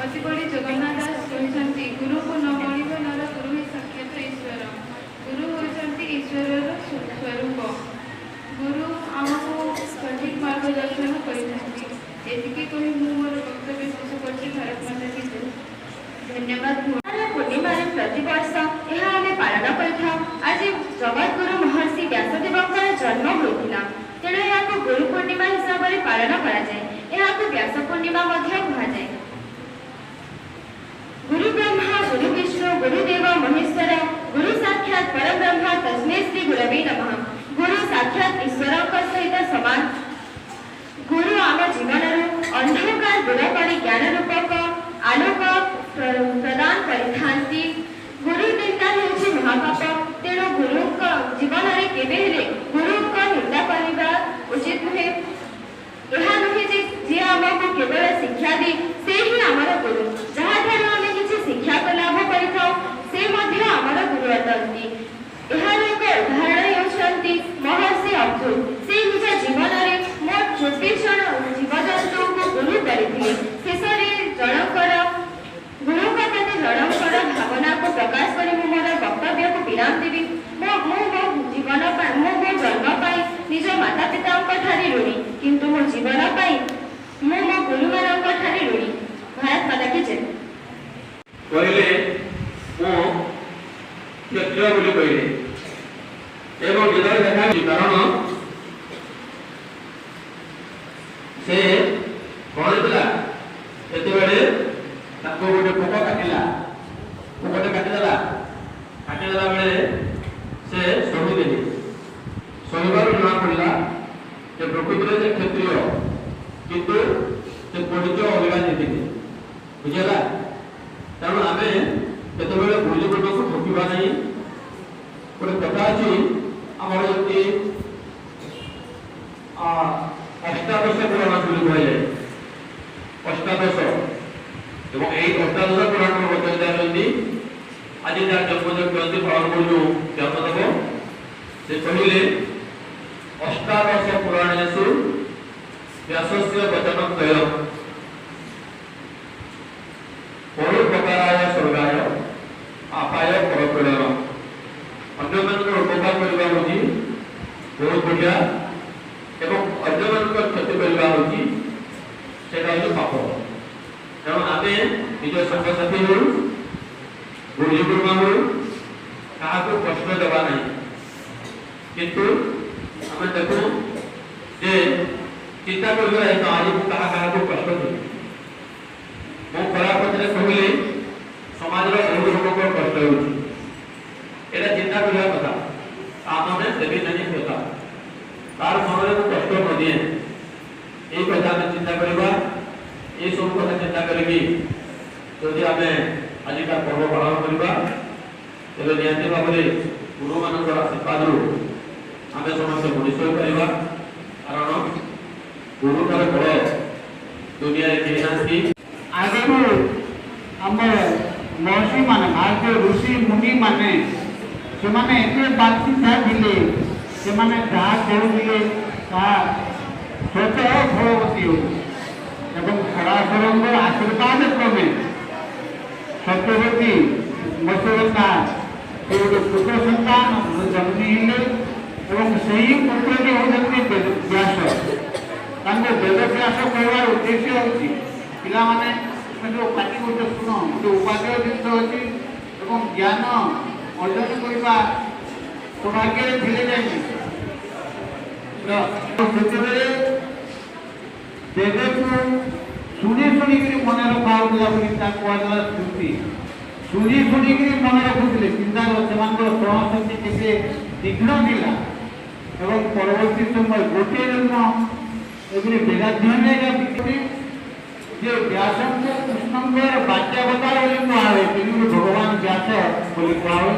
अतिबड़ी जगन्नाथ दास कहते गुरु को न मणिब नर गुरु ही साक्षात ईश्वर। गुरु होती ईश्वर स्वरूप। गुरु आमको सठिक मार्गदर्शन करती। मोर वक्तव्य शेष कर भारत माता की जय। धन्यवाद। पूर्णिमा प्रतिवर्ष यह आम पालन कर। आज जगतगुरु महर्षि व्यासदेव जन्म होता तेणु यहाँ गुरु पूर्णिमा हिसाब से पालन कर व्यास पूर्णिमा कहुए। गुरु ब्रह्मा गुरु विष्णु गुरुदेव महेश्वर गुरु साक्षात परब्रह्म तस्मै श्री गुरवे नमः। गुरु साक्षात ईश्वर सहित समान। गुरु आम जीवन अंधकार दूर कर ज्ञान रूपक आलोक प्रदान करथांती। गुरु निंदा होछि महापाप। तेणु गुरु जीवन में केबे गुरु निंदा करने उचित नुहे। यह नुहे जे आमको केवल शिक्षा दी से ही आमर गुरु। जहाँ आम किसी शिक्षा को लाभ कर गुरु अटंती। यार एक उदाहरण होती महर्षि अब्दुल। से निज जीवन में मोट 24 जन जीवजंतु को गुरु करते। शेष जनकर गुरु प्रति जनकर भावना को प्रकाश कर मोर वक्तव्य को विराम देवी। मो जीवन मो जन्म निज माता पिता ऋणी किंतु मो जीवन मो गुरु मान ऋणी। भारत माता की जय। कहले क्षत्रिय बोली कहले एवं विदर देखा कारण से कौन था सेतेबेले ताको गोटे पोक काटिला। पोकटे काटिदेला बेले से शहीदेली। शहीबार जना पड़ा जे प्रकृति से क्षत्रिय किंतु से परिचय अलग नहीं बुझेगा। तेणु आम केतबेले गुरुजन को ठकिबा नहीं। गोटे कथा अच्छी आमर जमी अष्टादश पुराण बोली कहे अष्टादश एवं यही अष्टादश पुराण बताई आज जहाँ जन्मदिन कहते पालन कर जन्मदेव से कहले अष्टादश पुराणेषु व्यासस्य वचनं त्रयम् परोपकाराय स्वर्गाय आपाय परपीड़न। अन्य मान उपकार करवा होची बहुत बढ़िया एवं अन्य मान क्षति करवा होची सेटा होची पाप। तेणु आम निज संगसाथी हो गुरुजी गुरुमा हो क्या कष्ट देवा ना किंतु आम देखु जे चिंता कर आज क्या कष्ट दी मो खराब पत्र कहले समाज बहुत लोक कष्ट होता चिंता करने कथा आम देवी नहीं होता तार मन में कष्ट न दिए यही कथा आम चिंता करवा। ये सब कथा चिंता करी जदि आम आज का पर्व पालन करवा तेज निहती भाव में गुरु मान आशीर्वाद आम समस्त मनुष्य करवा। कारण गुरु तार बड़ दुनिया कही आगु आम महर्षि मान भारतीय ऋषि मुनि माने से बातचीता थे से कहते स्वतः फलवती हो पराशर आशीर्वाद क्रमे सत्यवती मत्स्यगंधा से गोटे पुत्र सन्तान जन्मे और से ही पुत्र होती व्यास। वेद व्यास कहवार उद्देश्य होती पिला माने जो पाटी गोटे शुण गोटे उपादेय जिन अच्छी ज्ञान अर्जन करने सौभाग्य थे जाए वेद को शुणी शुणिक मन रखा कहला स्मृति शुणी शुणिक मन रखुले चिंता सहशक्ति केते तीक्ष्ण था और परवर्ती समय गोटे जन्म वेदाध्ययन जे व्यास को कृष्ण बाच्यावतार कहुए तेणु भगवान व्यास बोली कहुए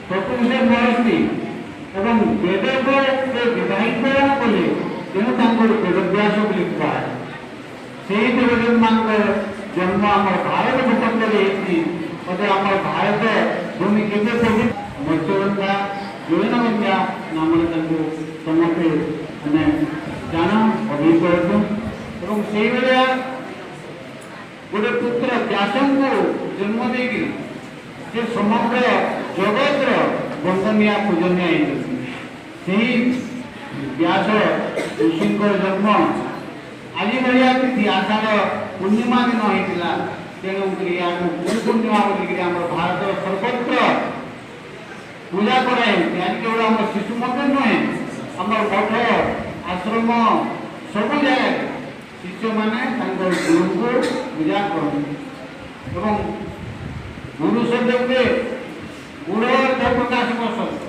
प्रकृति महर्षि एवं वेद को विवाहितकरण कले तेणु वेदव्यास बोली कहुए। से वेद मान जन्म आम भारत भूखंड आम भारत भूमि के मत्स्यगंधा योजनागंधा नाम समस्ते मैंने जान अभिज्ञ से गोटे पुत्र व्यास को जन्म देगी से समग्र जगत वंदनीय पूजनीय व्यास ऋषि जन्म आज भाया तिथि आषाढ़ पूर्णिमा दिन होता तेणुक गुरु पूर्णिमा बोलिक भारत सर्वत्र पूजा कराए आज केवल आम शिशु मंदिर नुहे आम मठ आश्रम सब जगह शिष्य मैंने गुरु को पूजा कर गुरु शब्द गुड़े गुड़ अर्थ प्रकाश पसंद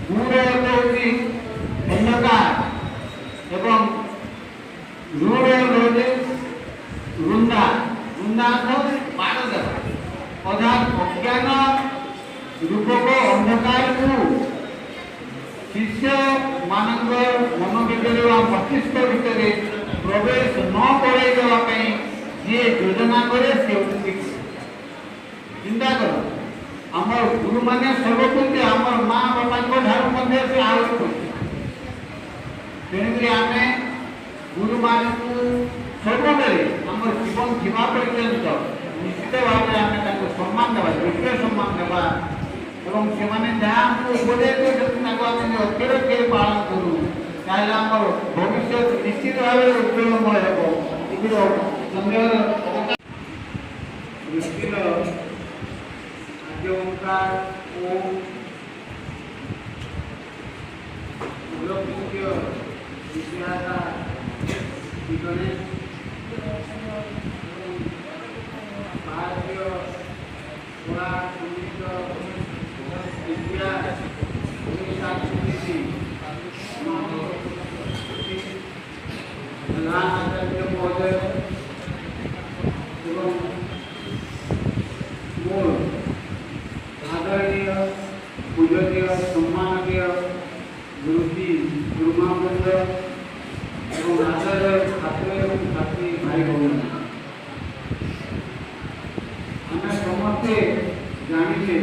गुड़ अर्थ हूँ धन्यवाद एवं रूढ़ अर्थ वृंदा वृंदा अर्थ बाड़ देवा अर्थात अज्ञान रूपक अंधकार को शिष्य मान मन भितर मस्तिष्क भितर प्रवेश न कराई जी योजना करे से चिंता कर आम गुरु मैंने सर्वप्रति आम माँ बापा ठार से आहत तेणुक आम गुरु मान सब आम जीवन थीवा पर्यंत निश्चित भाव में आम सम्मान देवा योग्य सम्मान देवा एवं से उपदेश अक्षर अक्षर पालन करूँ भविष्य निश्चित भाव उज्ज्वलमय आदरणीय पूजनीय सम्माननीय गुरुजी गुरुमावृंद एवं आचार्य छात्र एवं छात्री भाई भौणी आम समस्ते जानिले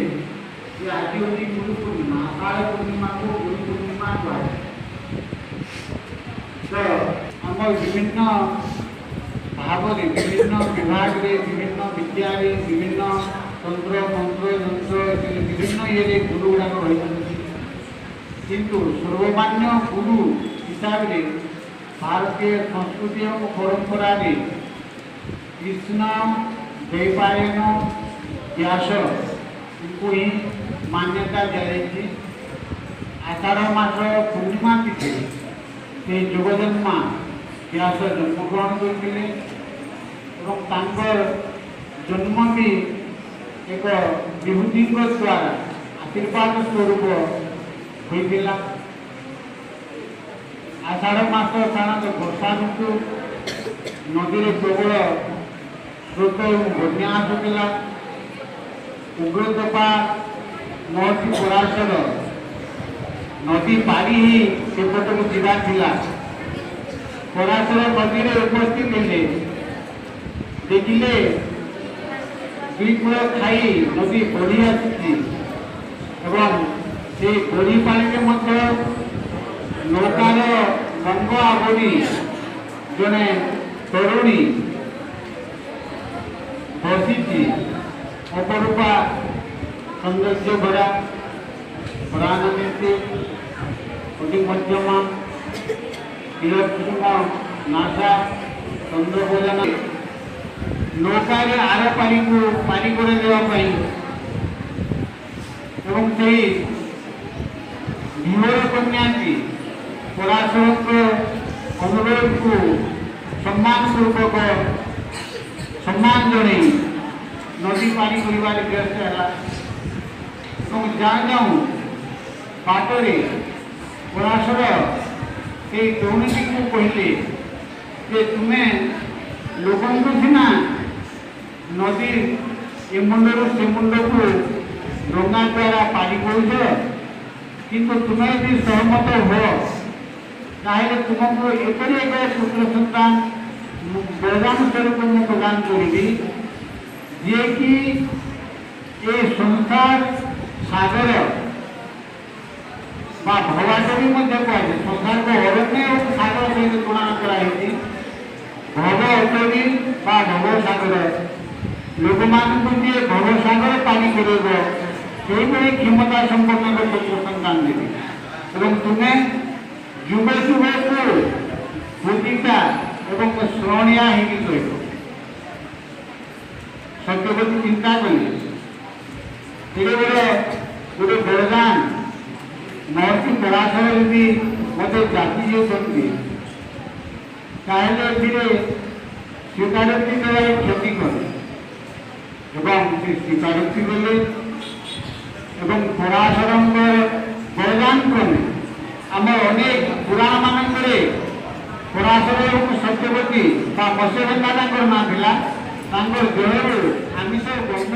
कि आज हूँ गुरु पूर्णिमा आषाढ़ पूर्णिमा को गुरु पूर्णिमा कहुए तो आम विभिन्न भाव विभिन्न विभाग विभिन्न विद्या विभिन्न तंत्र मंत्र यंत्र विभिन्न ये गुरु गुड़ाक रही किंतु सर्वमान्य गुरु हिसाब से भारतीय संस्कृति और परंपरा कृष्ण द्वैपायन व्यास को ही मान्यता दी आषाढ़ मास पूर्णिमा तिथि से जोगजन्मा व्यास जन्मग्रहण करते जन्म भी एक विभूति द्वारा आशीर्वाद स्वरूप होता आषाढ़ मास साधारणतः वर्षा ऋतु नदी प्रबल स्रोत बन्या आसूला उग्रतपा महर्षि पराशर नदी पारी ही सेपट को जावा पराशर नदी में उपस्थित हेले देखिले दुई कूल खाई नदी बढ़ी आसी से बढ़ी पानी नौकार रंग आवड़ी जड़े तरुणी बसी अपरूपा सौंदर्य भरा प्राणनीति अति मध्यमा नाशा चंद्रभोजन नौकार आर पारी को पारी कर देवाई धीवर कन्या की पराशर अनुरोध को सम्मान पूर्वक सम्मान जन नदी पानी कर व्यस्त है जाऊँ जाऊँ बाटरे पराशर से द्रौपदी को कहले कि तुम्हें लोक सीना नदी ए मुंडर से मुंड को डंगा द्वारा पारी कर किंतु तुम्हें यदि सहमत हो ताहले तुमको एपरी एक पुत्र संतान वरदान स्वरूप मैं प्रदान करी जे कि ये संसार सागर भवाटरी कहुए संसार को अरण्य और सागर सहित तुलना कराई भव ଚୋରି ବା ଭବସାଗର ଲୋକମାନଙ୍କୁ ଯିଏ ଭବସାଗର ପାଣି କରିବ ସେଇଭଳି କ୍ଷମତା ସମ୍ପନ୍ନ ପୁତ୍ର ସନ୍ତାନ ଦେବି ଏବଂ ତୁମେ ଯୁଗ ଯୁଗକୁ ପୂଜିତା ଏବଂ ସ୍ମରଣୀୟା ହେଇକି ରହିବ। ସତ୍ୟବତୀ ଚିନ୍ତା କଲେ ଏଡ଼େ ଗୋଟେ ବରଦାନ ମହର୍ଷି ପରାଶର ଯଦି ମୋତେ ଜାତି ଦେଇଛନ୍ତି ତାହେଲେ ଏଥିରେ ସ୍ୱୀକାରୋକ୍ତି ଦେବାର କ୍ଷତି କରେ ଏବଂ ସେ ସ୍ୱୀକାରୋକ୍ତି କଲେ ଏବଂ ପରାଶରଙ୍କର ବରଦାନ କ୍ରମେ ଆମ ଅନେକ ପୁରାଣ ମାନଙ୍କରେ ପରାଶର ଏବଂ ସତ୍ୟବତୀ ବା ମତ୍ସ୍ୟଗନ୍ଧା ତାଙ୍କର ନାଁ ଥିଲା ତାଙ୍କର ଦେହରୁ ଆମିଷ ଗନ୍ଧ